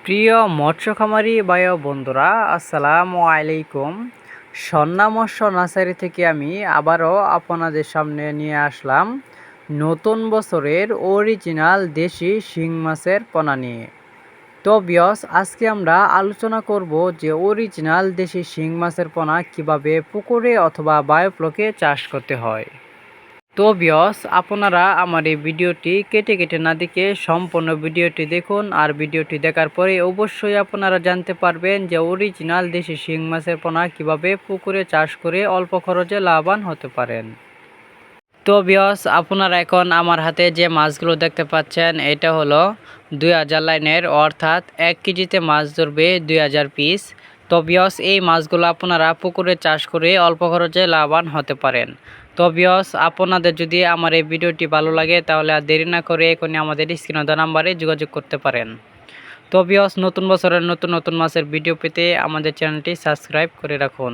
প্রিয় মৎস্য খামারি ভাই ও বন্ধুরা, আসসালামু আলাইকুম। সন্না মৎস্য নার্সারি থেকে আমি আবারও আপনাদের সামনে নিয়ে আসলাম নতুন বছরের অরিজিনাল দেশি শিং মাছের পোনা নিয়ে। তো ভিউয়ার্স, আজকে আমরা আলোচনা করব যে অরিজিনাল দেশি শিং মাছের পোনা কিভাবে পুকুরে অথবা বায়োফ্লোকে চাষ করতে হয়। তো ভিউয়ার্স, আপনারা আমার এই ভিডিওটি কেটে কেটে না দেখে সম্পূর্ণ ভিডিওটি দেখুন। আর ভিডিওটি দেখার পরে অবশ্যই আপনারা জানতে পারবেন যে অরিজিনাল দেশি শিং মাছের পোনা কিভাবে পুকুরে চাষ করে অল্প খরচে লাভবান হতে পারেন। তো ভিউয়ার্স, আপনারা এখন আমার হাতে যে মাছগুলো দেখতে পাচ্ছেন, এটা হলো 2000 লাইনের, অর্থাৎ 1 কেজিতে মাছ ধরবে 2000 পিস। তো ভিউয়ার্স, এই মাছগুলো আপনারা পুকুরে চাষ করে অল্প খরচে লাভবান হতে পারেন। তো ভিউয়ার্স, আপনাদের যদি আমার এই ভিডিওটি ভালো লাগে তাহলে আর দেরি না করে এখনই আমাদের স্ক্রিনে দেওয়া নাম্বারে যোগাযোগ করতে পারেন। তো ভিউয়ার্স, নতুন বছরের নতুন নতুন মাছের ভিডিও পেতে আমাদের চ্যানেলটি সাবস্ক্রাইব করে রাখুন।